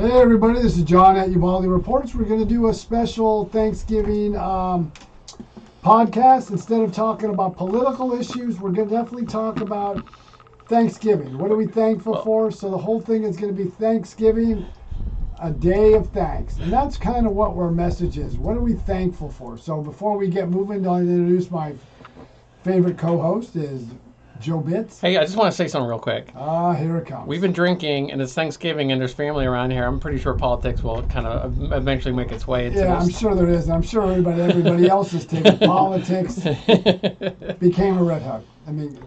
Hey everybody, this is John at Uvalde Reports. We're going to do a special Thanksgiving podcast. Instead of talking about political issues, we're going to definitely talk about Thanksgiving. What are we thankful for? So the whole thing is going to be Thanksgiving, a day of thanks. And that's kind of what our message is. What are we thankful for? So before we get moving, I'll introduce my favorite co-host is Joe Bitts. Hey, I just want to say something real quick. Here it comes. We've been drinking, and it's Thanksgiving, and there's family around here. I'm pretty sure politics will kind of eventually make its way into this. I'm sure there is. I'm sure everybody else is taking politics. Became a red hug. I mean,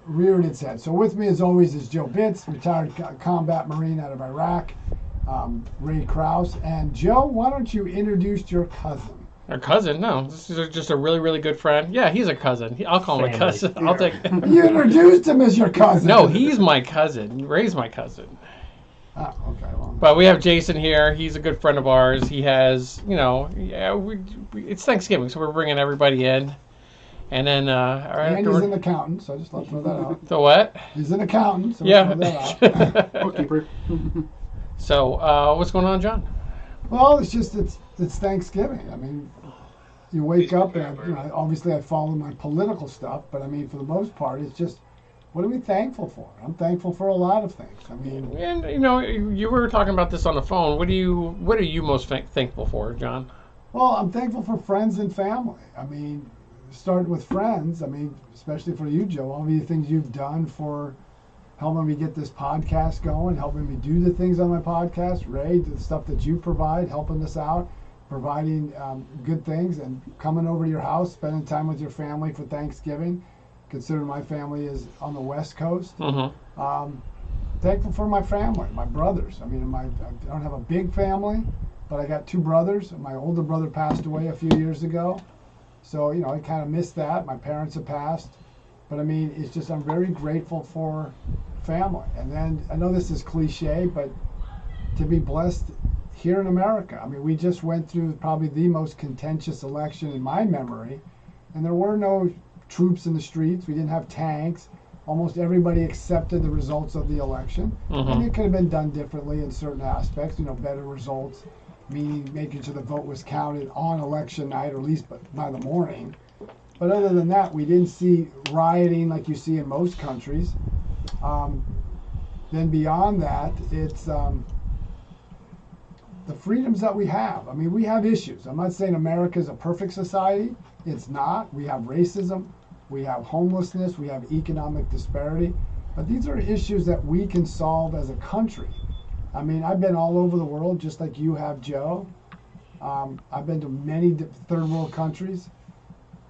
reared its head. So with me, as always, is Joe Bitts, retired combat Marine out of Iraq, Ray Krause. And Joe, why don't you introduce your cousin? Our cousin? No, this is just a really, really good friend. Yeah, he's a cousin. I'll call him a cousin. I'll take. You introduced him as your cousin. No, he's my cousin. Ray's my cousin. Oh, okay. Well, but we have Jason here. He's a good friend of ours. He has, it's Thanksgiving, so we're bringing everybody in. And then, and he's an accountant, so I just thought to throw that out. The what? He's an accountant, so yeah. Throw that out. Bookkeeper. So, what's going on, John? Well, it's Thanksgiving. I mean, you wake up and obviously I follow my political stuff, but I mean, for the most part, it's just, what are we thankful for? I'm thankful for a lot of things. I mean, and you were talking about this on the phone. What are you most thankful for, John? Well, I'm thankful for friends and family. I mean, start with friends. I mean, especially for you, Joe, all the things you've done for helping me get this podcast going, helping me do the things on my podcast. Ray, the stuff that you provide, helping us out, providing good things, and coming over to your house, spending time with your family for Thanksgiving. Considering my family is on the West Coast. Mm-hmm. Thankful for my family, my brothers. I mean, I don't have a big family, but I got two brothers. My older brother passed away a few years ago. So, I kind of missed that. My parents have passed. But I mean, it's just, I'm very grateful for family. And then, I know this is cliche, but to be blessed here in America. I mean, we just went through probably the most contentious election in my memory, and there were no troops in the streets. We didn't have tanks. Almost everybody accepted the results of the election. Mm-hmm. And it could have been done differently in certain aspects, better results, meaning making sure the vote was counted on election night, or at least by the morning. But other than that, we didn't see rioting like you see in most countries. Then beyond that, it's the freedoms that we have. I mean, we have issues. I'm not saying America is a perfect society. It's not. We have racism. We have homelessness. We have economic disparity. But these are issues that we can solve as a country. I mean, I've been all over the world, just like you have, Joe. I've been to many third world countries,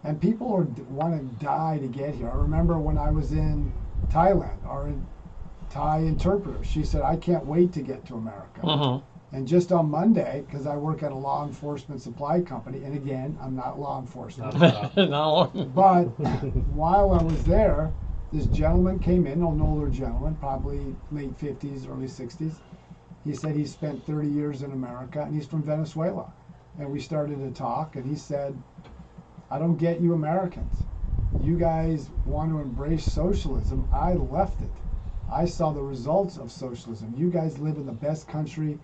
and people want to die to get here. I remember when I was in Thailand, our Thai interpreter, she said, I can't wait to get to America. Mm-hmm. And just on Monday, because I work at a law enforcement supply company, and again, I'm not law enforcement. No. But while I was there, this gentleman came in, an older gentleman, probably late 50s, early 60s. He said he spent 30 years in America, and he's from Venezuela. And we started to talk, and he said, I don't get you Americans. You guys want to embrace socialism. I left it. I saw the results of socialism. You guys live in the best country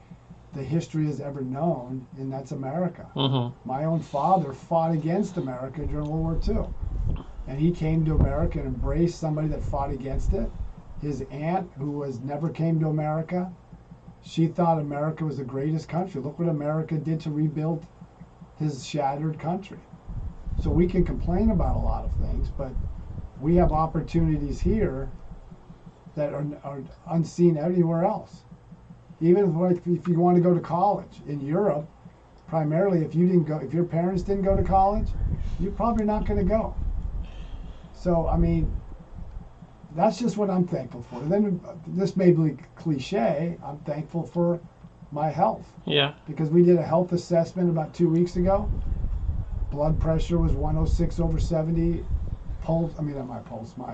the history has ever known, and that's America. Mm-hmm. My own father fought against America during World War II. And he came to America and embraced somebody that fought against it. His aunt, who never came to America, she thought America was the greatest country. Look what America did to rebuild his shattered country. So we can complain about a lot of things, but we have opportunities here that are unseen anywhere else. Even if you want to go to college in Europe, primarily if your parents didn't go to college, you're probably not going to go. So I mean, that's just what I'm thankful for. And then this may be cliche. I'm thankful for my health. Yeah. Because we did a health assessment about 2 weeks ago. Blood pressure was 106/70. My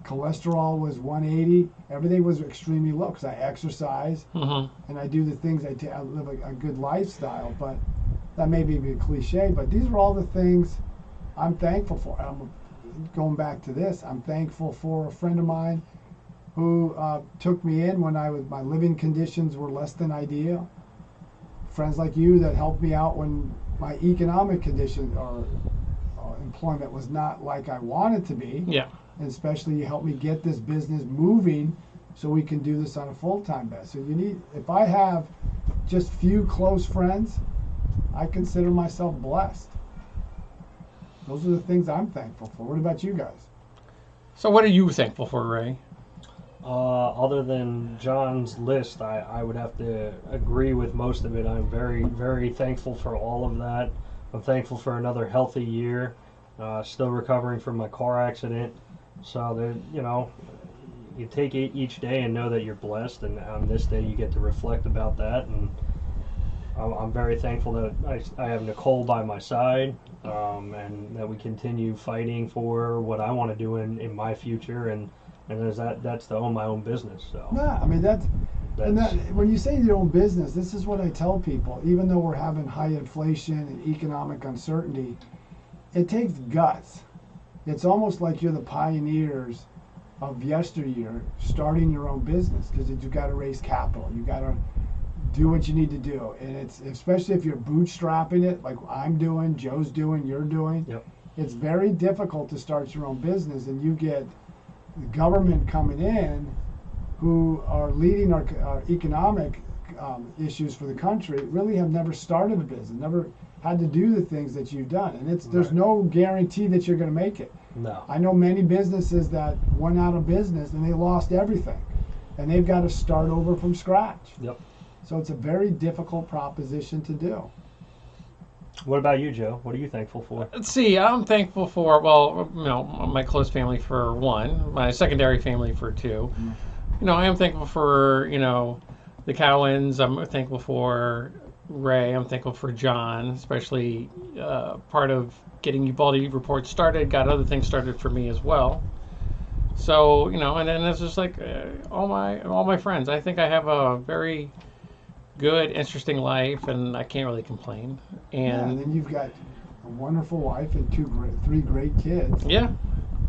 cholesterol was 180. Everything was extremely low because I exercise and I do the things I live a good lifestyle. But that may be a cliche, but these are all the things I'm thankful for. I'm going back to this. I'm thankful for a friend of mine who took me in when my living conditions were less than ideal. Friends like you that helped me out when my economic condition or employment was not like I wanted to be. Yeah. And especially you helped me get this business moving so we can do this on a full-time basis. So if I have just few close friends, I consider myself blessed. Those are the things I'm thankful for. What about you guys? So what are you thankful for, Ray? Other than John's list, I would have to agree with most of it. I'm very, very thankful for all of that. I'm thankful for another healthy year. Still recovering from my car accident. So, you take it each day and know that you're blessed, and on this day you get to reflect about that. And I'm very thankful that I have Nicole by my side, and that we continue fighting for what I want to do in my future, and that's to own my own business. So Yeah, I mean when you say your own business, this is what I tell people. Even though we're having high inflation and economic uncertainty, it takes guts. It's almost like you're the pioneers of yesteryear starting your own business, because you got to raise capital. You got to do what you need to do, and it's especially if you're bootstrapping it like I'm doing, Joe's doing, you're doing. Yep. It's very difficult to start your own business, and you get the government coming in who are leading our economic issues for the country, really have never started a business, never had to do the things that you've done, and there's no guarantee that you're going to make it. No. I know many businesses that went out of business and they lost everything, and they've got to start over from scratch. Yep. So it's a very difficult proposition to do. What about you, Joe? What are you thankful for? Let's see. I'm thankful for, well, my close family for one, my secondary family for two. I am thankful for, the Cowens. I'm thankful for Ray. I'm thankful for John, especially part of getting Ubaldi Report started, got other things started for me as well. So, and then it's just like all my friends. I think I have a very good, interesting life, and I can't really complain. And then you've got a wonderful wife and three great kids. Yeah.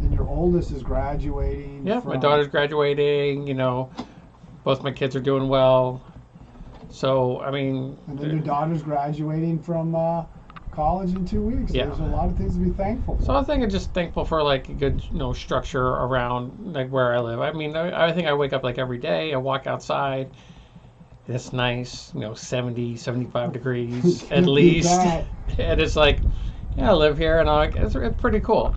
And your oldest is graduating. Yeah, my daughter's graduating. Both my kids are doing well. So, I mean. And then your daughter's graduating from college in 2 weeks. Yeah. There's a lot of things to be thankful for. So I think I'm just thankful for like a good, structure around like where I live. I mean, I think I wake up like every day. I walk outside. It's nice, 70, 75 degrees at least. And it's like, yeah, I live here, and it's pretty cool.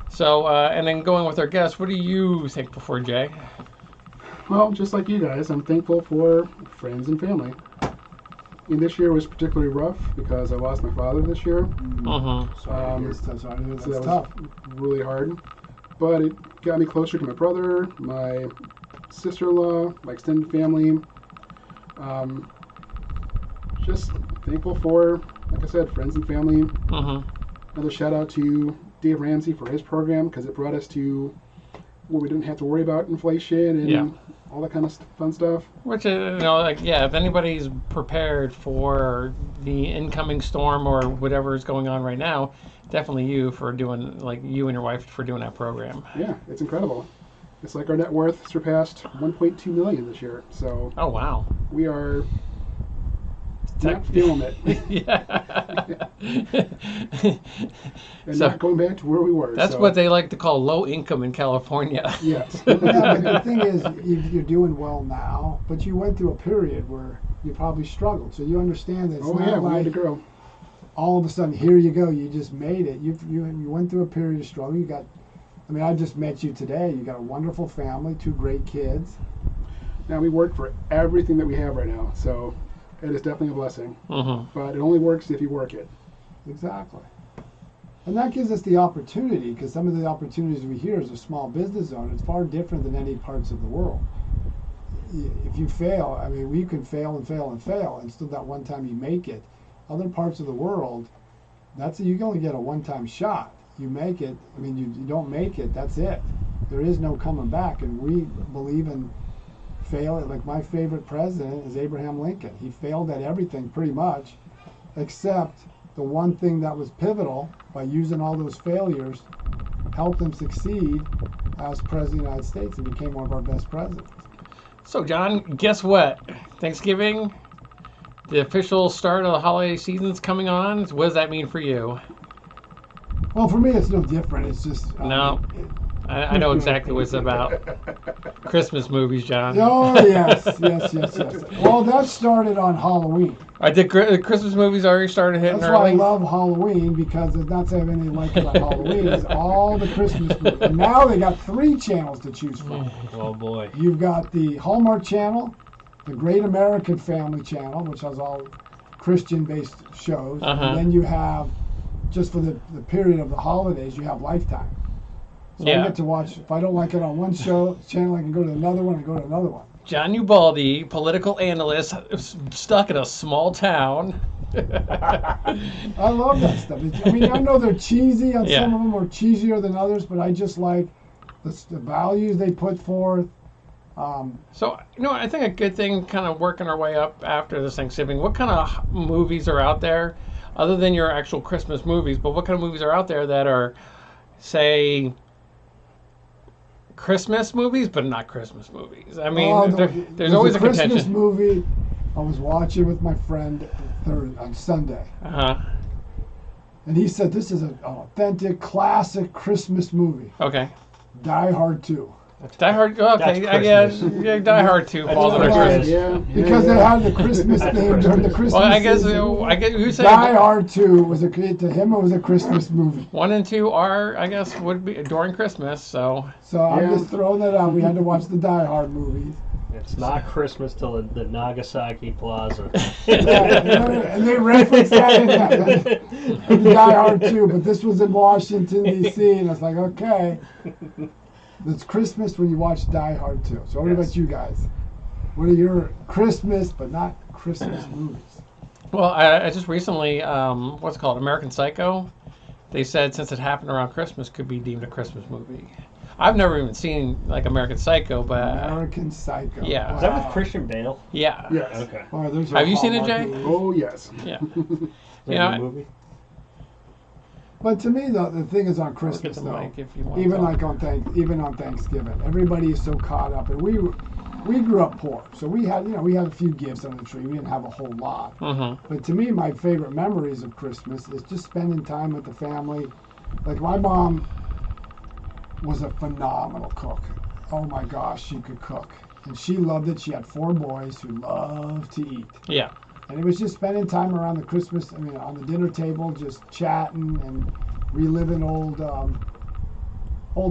So, and then going with our guests, what are you thankful for, Jay? Well, just like you guys, I'm thankful for friends and family. And this year was particularly rough because I lost my father this year. That's That tough. was really hard. But it got me closer to my brother, my sister-in-law, my extended family. Just thankful for, like I said, friends and family. Another shout out to Dave Ramsey for his program, because it brought us to where we didn't have to worry about inflation and all that kind of fun stuff. Which, if anybody's prepared for the incoming storm or whatever is going on right now, definitely you and your wife for doing that program. Yeah, it's incredible. It's like our net worth surpassed 1.2 million this year. So. Oh wow. We are not feeling it. And So, not going back to where we were. That's what they like to call low income in California. Yes. But the thing is, you're doing well now, but you went through a period where you probably struggled. So you understand that it's not we had to like grow. all of a sudden, here you go, you just made it. You went through a period of struggle. I just met you today. You got a wonderful family, 2 great kids. Now, we work for everything that we have right now, so it is definitely a blessing. But it only works if you work it. Exactly. And that gives us the opportunity, because some of the opportunities we hear as a small business owner, it's far different than any parts of the world. If you fail, we can fail and fail and fail, and still that one time you make it. Other parts of the world, you can only get a one-time shot. You make it, you don't make it, that's it. There is no coming back, and we believe in fail. Like my favorite president is Abraham Lincoln. He failed at everything pretty much, except the one thing that was pivotal, by using all those failures, helped him succeed, as president of the United States and became one of our best presidents. So, John, guess what? Thanksgiving, the official start of the holiday season's coming on. What does that mean for you? Well, for me, it's no different. It's just No. I know exactly what it's about. Christmas movies, John. Oh yes. Well, that started on Halloween. Did Christmas movies already started hitting That's why I early? love Halloween, because it's not saying anything like about Halloween. It's all the Christmas movies. And now they got 3 channels to choose from. Oh boy. You've got the Hallmark Channel, the Great American Family Channel, which has all Christian-based shows, and then you have, just for the period of the holidays, you have Lifetime. So I get to watch. If I don't like it on one channel, I can go to another one and go to another one. John Ubaldi, political analyst, stuck in a small town. I love that stuff. I mean, I know they're cheesy. Some of them are cheesier than others, but I just like the values they put forth. So, I think a good thing, kind of working our way up after this Thanksgiving, what kind of movies are out there, other than your actual Christmas movies, but what kind of movies are out there that are, say, Christmas movies, but not Christmas movies? I mean, there's always a contention. Christmas movie I was watching with my friend on Sunday. And he said, this is an authentic, classic Christmas movie. Okay. Die Hard 2. Die Hard, okay, yeah, Die Hard 2 falls under Christmas. Because they had the Christmas theme during the Christmas Well, I guess you say Die Hard 2 was to him it was a Christmas movie. 1 and 2 are, I guess, would be during Christmas. So I'm just throwing that out. We had to watch the Die Hard movies. It's not Christmas till the Nagasaki Plaza. And they referenced that in Die Hard 2, but this was in Washington D.C. and I was like, okay. It's Christmas when you watch Die Hard 2. So what about you guys? What are your Christmas but not Christmas movies? Well, I just recently, what's it called, American Psycho? They said since it happened around Christmas, could be deemed a Christmas movie. I've never even seen like American Psycho, but American Psycho. Yeah. Is that with Christian Bale? Yeah. Yes. Okay. Have you seen it, Jay? Oh yes. Yeah. Yeah. Movie? But to me, the thing is on Christmas, though, even on Thanksgiving, everybody is so caught up, and we grew up poor, so we had a few gifts under the tree. We didn't have a whole lot. But to me, my favorite memories of Christmas is just spending time with the family. Like my mom was a phenomenal cook. Oh my gosh, she could cook, and she loved it. She had 4 boys who loved to eat. Yeah. And it was just spending time around the Christmas, on the dinner table, just chatting and reliving old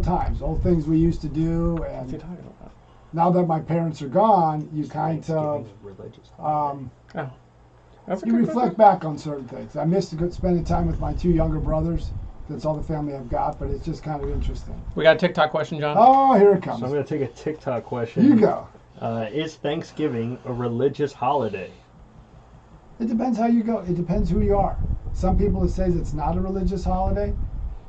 times, old things we used to do. And now that my parents are gone, you kind of you reflect back on certain things. I miss spending time with my 2 younger brothers. That's all the family I've got, but it's just kind of interesting. We got a TikTok question, John. Oh, here it comes. So I'm going to take a TikTok question. You go. Is Thanksgiving a religious holiday? It depends how you go. It depends who you are. Some people it says it's not a religious holiday.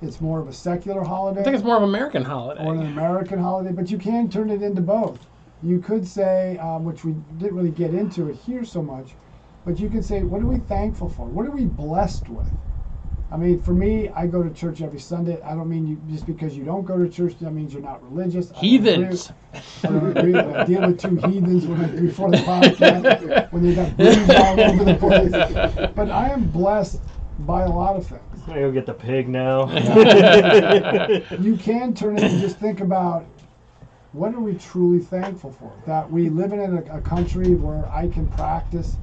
It's more of a secular holiday. I think it's more of an American holiday. Or an American holiday, but you can turn it into both. You could say, which we didn't really get into it here so much, but you can say, what are we thankful for? What are we blessed with? I mean, for me, I go to church every Sunday. I don't mean just because you don't go to church, that means you're not religious. Heathens. I don't agree. I deal with 2 heathens before the podcast when they got booze all over the place. But I am blessed by a lot of things. I'm going to go get the pig now. You can turn it and just think about, what are we truly thankful for? That we live in a country where I can practice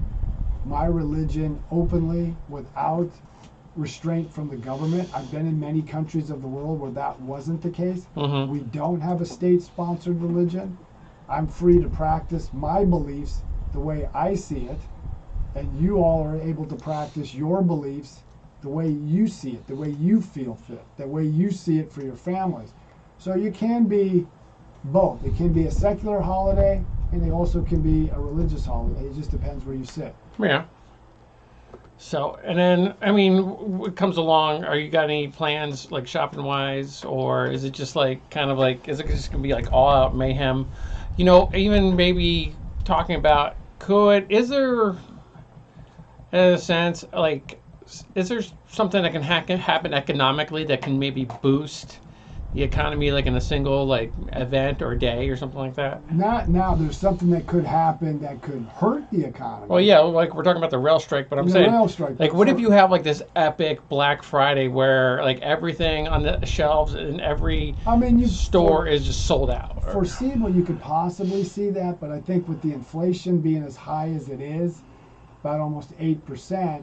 my religion openly without restraint from the government. I've been in many countries of the world where that wasn't the case. We don't have a state-sponsored religion. I'm free to practice my beliefs the way I see it, and you all are able to practice your beliefs the way you see it, the way you feel fit, the way you see it for your families. So you can be both. It can be a secular holiday, and it also can be a religious holiday. It just depends where you sit. Yeah. So, and then, I mean, what comes along, are you got any plans, like, shopping-wise, or is it just, like, kind of like, is it just going to be, like, all-out mayhem? Even maybe talking about, is there, in a sense, like, is there something that can happen economically that can maybe boost the economy like in a single like event or day or something like that? Not now. There's something that could happen that could hurt the economy. Well, yeah, like we're talking about the rail strike, but I'm The saying, rail strike, like, what if you have like this epic Black Friday where like everything on the shelves in every store is just sold out? Foreseeable, you could possibly see that, but I think with the inflation being as high as it is, about almost 8%,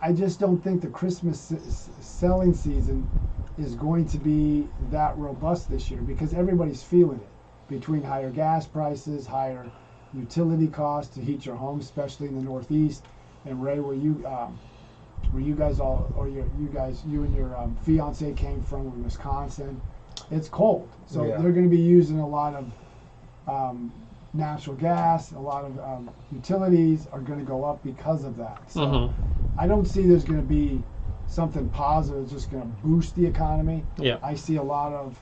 I just don't think the Christmas selling season is going to be that robust this year because everybody's feeling it between higher gas prices, higher utility costs to heat your home, especially in the Northeast. And Ray, where you guys all, or you and your fiance came from in Wisconsin, it's cold, so they're going to be using a lot of natural gas. A lot of utilities are going to go up because of that. So I don't see there's going to be something positive that's just going to boost the economy. Yeah. I see a lot of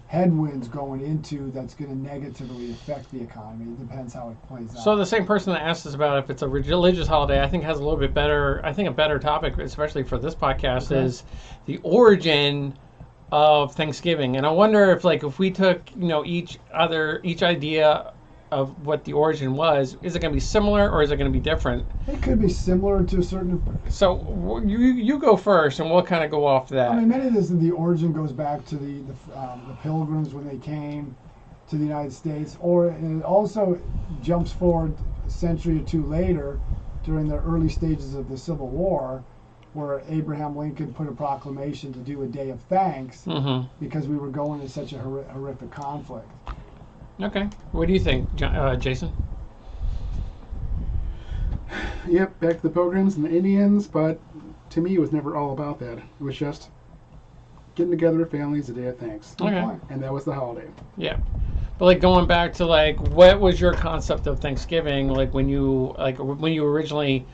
headwinds going into that's going to negatively affect the economy. It depends how it plays out. So the same person that asked us about if it's a religious holiday, I think has a little bit better, I think a better topic, especially for this podcast, is the origin of Thanksgiving. And I wonder if like if we took, each idea of what the origin was, is it going to be similar or is it going to be different? It could be similar to a certain. So you go first, and we'll kind of go off that. I mean, many of this, the origin goes back to the Pilgrims when they came to the United States, or it also jumps forward a century or two later, during the early stages of the Civil War, where Abraham Lincoln put a proclamation to do a day of thanks because we were going into such a horrific conflict. Okay. What do you think, Jason? Yep, back to the Pilgrims and the Indians, but to me it was never all about that. It was just getting together with families, a day of thanks. Okay. And that was the holiday. Yeah. But like going back to like what was your concept of Thanksgiving like when you originally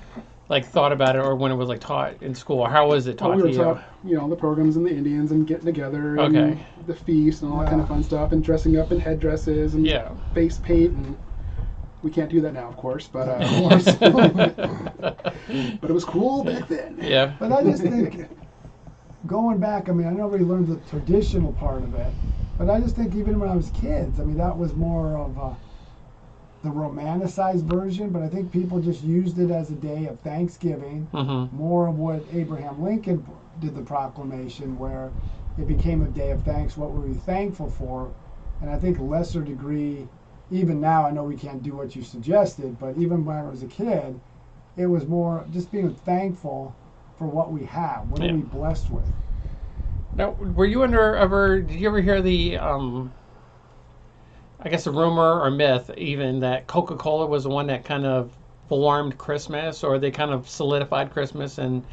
like thought about it, or when it was like taught in school, or how was it taught to you? Taught, the Pilgrims and the Indians and getting together and the feast and all that kind of fun stuff and dressing up in headdresses and face paint, and we can't do that now, of course, but but it was cool back then. Yeah. But I just think going back, I mean, I know we learned the traditional part of it, but I just think even when I was kids, I mean, that was more of the romanticized version, but I think people just used it as a day of Thanksgiving, more of what Abraham Lincoln did the proclamation, where it became a day of thanks. What were we thankful for? And I think lesser degree, even now, I know we can't do what you suggested, but even when I was a kid, it was more just being thankful for what we have. What are we blessed with? Now, did you ever hear the, I guess a rumor or myth even that Coca-Cola was the one that kind of formed Christmas, or they kind of solidified Christmas and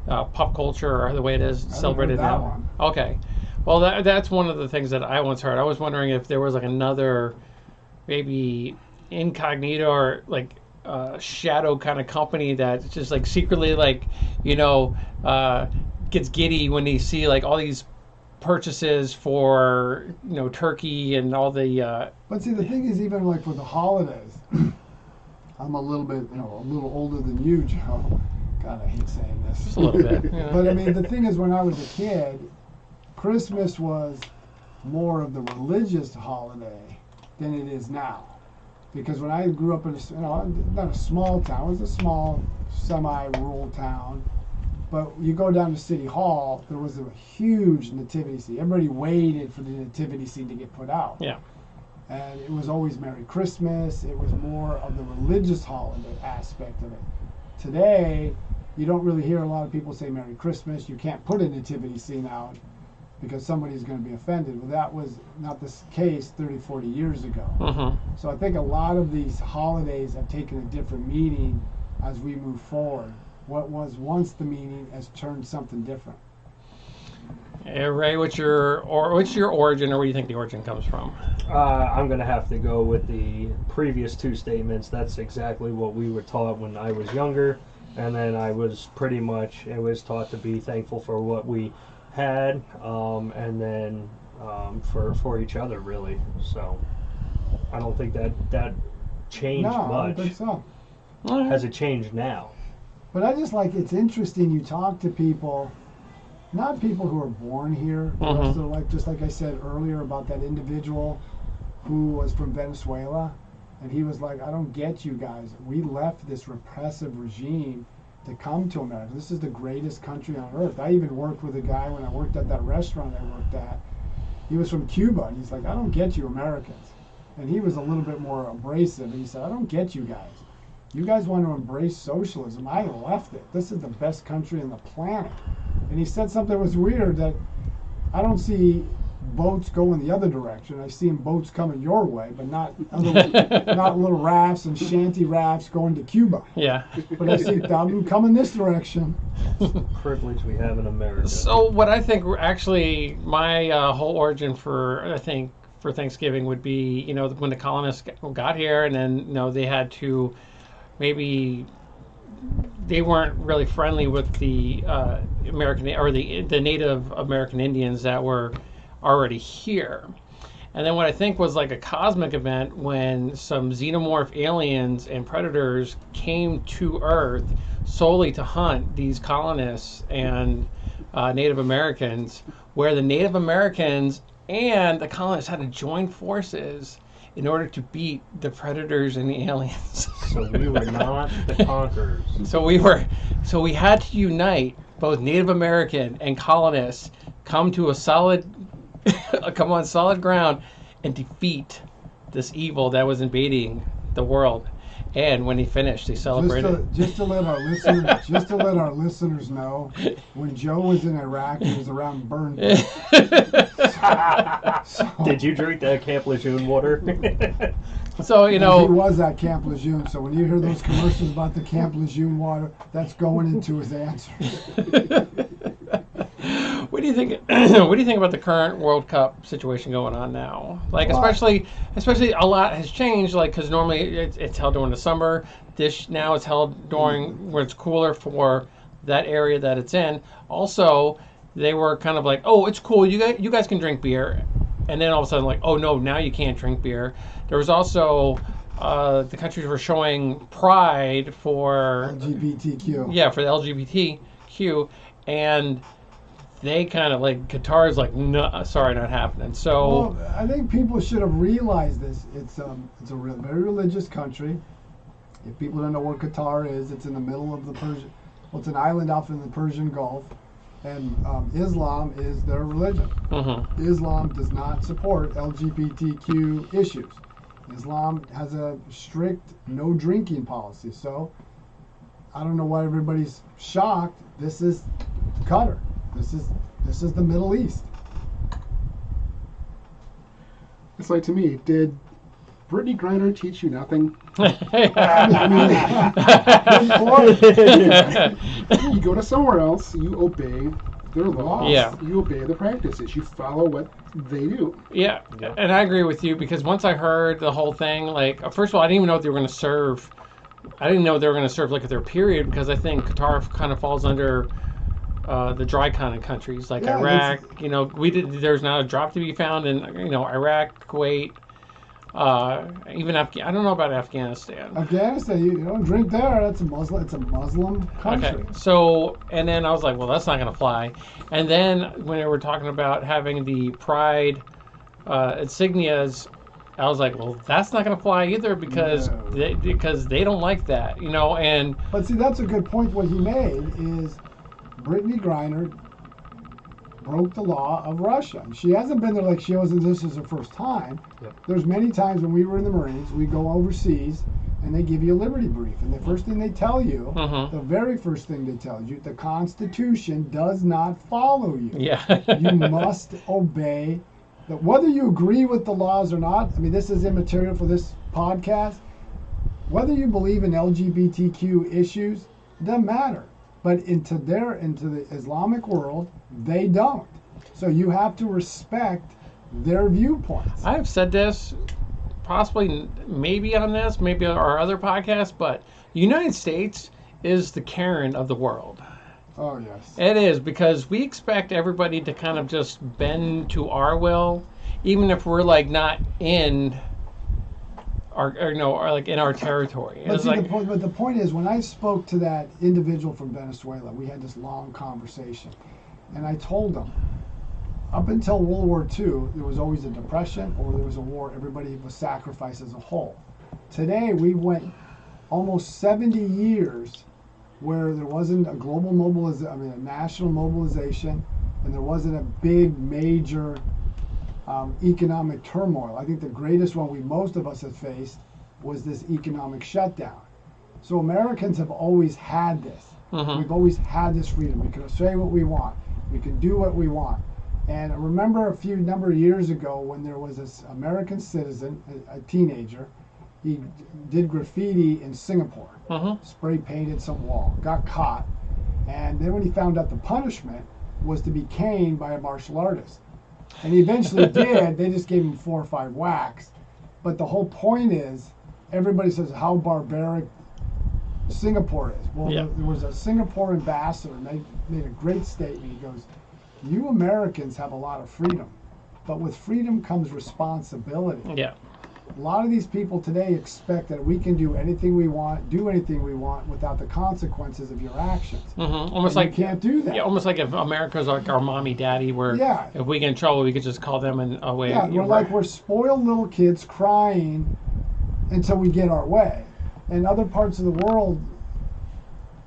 pop culture, or the way it is celebrated now? One. Okay. Well, that's one of the things that I once heard. I was wondering if there was like another, maybe incognito or like shadow kind of company that's just like secretly like, gets giddy when they see like all these purchases for turkey and all the But see, the thing is, even like for the holidays, I'm a little bit a little older than you, Joe. God, I hate saying this. Just a little bit. But I mean, the thing is, when I was a kid, Christmas was more of the religious holiday than it is now. Because when I grew up in not a small town, it was a small semi-rural town, but you go down to City Hall, there was a huge nativity scene. Everybody waited for the nativity scene to get put out. Yeah. And it was always Merry Christmas. It was more of the religious holiday aspect of it. Today, you don't really hear a lot of people say Merry Christmas. You can't put a nativity scene out because somebody's going to be offended. Well, that was not the case 30, 40 years ago. So I think a lot of these holidays have taken a different meaning as we move forward. What was once the meaning has turned something different. Hey, Ray, what's your origin, or where do you think the origin comes from? I'm going to have to go with the previous two statements. That's exactly what we were taught when I was younger, and then it was taught to be thankful for what we had, and then for each other, really. So I don't think that changed much. No, I don't think so. Has it changed now? But I just it's interesting, you talk to people not people who are born here. The rest of their life, just like I said earlier about that individual who was from Venezuela, and he was like, I don't get you guys. We left this repressive regime to come to America. This is the greatest country on earth. I even worked with a guy when I worked at that restaurant I worked at. He was from Cuba, and he's like, I don't get you Americans. And he was a little bit more abrasive, and he said, I don't get you guys. You guys want to embrace socialism. I left it. This is the best country on the planet. And he said something that was weird, that I don't see boats going the other direction. I see boats coming your way, but not little rafts and shanty rafts going to Cuba. Yeah. But I see them coming this direction. Privilege we have in America. So what I think actually my whole origin for Thanksgiving would be, when the colonists got here, and then they had to maybe. They weren't really friendly with the American or the Native American Indians that were already here. And then what I think was like a cosmic event when some xenomorph aliens and predators came to Earth solely to hunt these colonists and Native Americans, where the Native Americans and the colonists had to join forces in order to beat the predators and the aliens. So we were not the conquerors. So we had to unite both Native American and colonists, come on solid ground, and defeat this evil that was invading the world. And when he finished, they celebrated. Just to let our listeners know, when Joe was in Iraq, he was around burned. Did you drink that Camp Lejeune water? So he was at Camp Lejeune. So when you hear those commercials about the Camp Lejeune water, that's going into his answer. What do you think? What do you think about the current World Cup situation going on now? Like, especially a lot has changed. Like, because normally it's held during the summer. This now it's held during where it's cooler for that area that it's in. Also, they were kind of like, oh, it's cool. You guys can drink beer, and then all of a sudden, like, oh no, now you can't drink beer. There was also the countries were showing pride for LGBTQ. Yeah, for the LGBTQ, and they kind of like Qatar's like, no, sorry, not happening. So well, I think people should have realized this. It's a very religious country. If people don't know where Qatar is, it's in the middle of the Persian. Well, it's an island off in the Persian Gulf, and Islam is their religion. Mm-hmm. Islam does not support LGBTQ issues. Islam has a strict no drinking policy. So I don't know why everybody's shocked. This is Qatar. This is the Middle East. It's like, to me, did Brittany Griner teach you nothing? You go to somewhere else, you obey their laws, you obey the practices, you follow what they do. Yeah, and I agree with you, because once I heard the whole thing, like, first of all, I didn't even know what they were going to serve. I didn't know they were going to serve like their period, because I think Qatar kind of falls under the dry kind of countries like Iraq. There's not a drop to be found in Iraq, Kuwait, even Afghanistan. I don't know about Afghanistan. Afghanistan, you don't drink there. It's a Muslim country. Okay, so and then I was like, well, that's not going to fly. And then when they were talking about having the pride insignias, I was like, well, that's not going to fly either, because they don't like that, And but see, that's a good point. What he made is Brittany Griner broke the law of Russia. She hasn't been there like she wasn't. This is her first time. Yep. There's many times when we were in the Marines, we go overseas and they give you a liberty brief. And the first thing they tell you, the very first thing they tell you, the Constitution does not follow you. Yeah. You must obey. Whether you agree with the laws or not, I mean, this is immaterial for this podcast. Whether you believe in LGBTQ issues, it doesn't matter. But into the Islamic world, they don't. So you have to respect their viewpoints. I've said this, possibly, maybe on this, maybe on our other podcast, but the United States is the Karen of the world. Oh, yes. It is, because we expect everybody to kind of just bend to our will, even if we're like not in our in our territory. But the point is, when I spoke to that individual from Venezuela, we had this long conversation, And I told them, up until World War II, there was always a depression or there was a war. Everybody was sacrificed as a whole. Today, we went almost 70 years where there wasn't a global a national mobilization, and there wasn't a big, major economic turmoil. I think the greatest one most of us have faced was this economic shutdown. So Americans have always had this. We've always had this freedom. We can say what we want. We can do what we want. And I remember a number of years ago when there was this American citizen, a teenager, he did graffiti in Singapore, spray painted some wall, got caught, and then when he found out the punishment was to be caned by a martial artist. And he eventually did, they just gave him 4 or 5 whacks. But the whole point is, everybody says how barbaric Singapore is. Well, there was a Singapore ambassador, and made a great statement. He goes, you Americans have a lot of freedom, but with freedom comes responsibility. Yeah. A lot of these people today expect that we can do anything we want, without the consequences of your actions. Almost and like you can't do that. Yeah, almost like if America's like our mommy, daddy, where if we get in trouble, we could just call them and away. Yeah, we're spoiled little kids crying until we get our way. And other parts of the world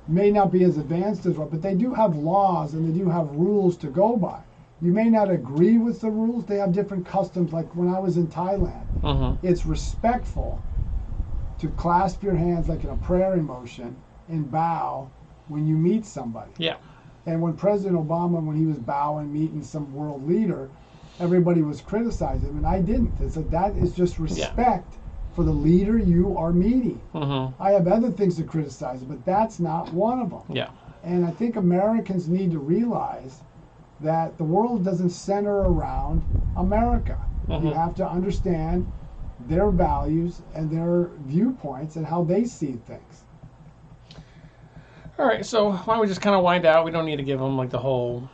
may not be as advanced as us, but they do have laws and they do have rules to go by. You may not agree with the rules. They have different customs. Like when I was in Thailand, it's respectful to clasp your hands like in a prayer emotion and bow when you meet somebody. Yeah. And when President Obama, when he was bowing, meeting some world leader, everybody was criticizing him, and I didn't. It's like that is just respect for the leader you are meeting. I have other things to criticize, but that's not one of them. Yeah. And I think Americans need to realize that the world doesn't center around America. You have to understand their values and their viewpoints and how they see things. All right, so why don't we just kind of wind out? We don't need to give them like the whole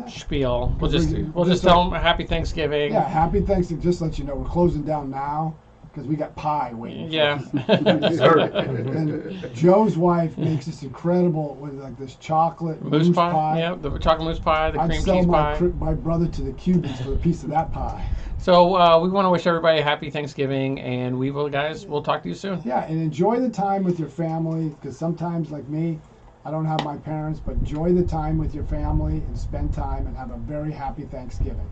spiel. We'll just tell them a happy Thanksgiving. Yeah, happy Thanksgiving. Just let you know we're closing down now because we got pie waiting. Yeah. And Joe's wife makes this incredible with like this chocolate mousse pie. Yeah, the chocolate mousse pie, the cream cheese pie. I'd sell my brother to the Cubans for a piece of that pie. So we want to wish everybody a happy Thanksgiving, and we'll talk to you soon. Yeah, and enjoy the time with your family, because sometimes, like me, I don't have my parents, but enjoy the time with your family and spend time and have a very happy Thanksgiving.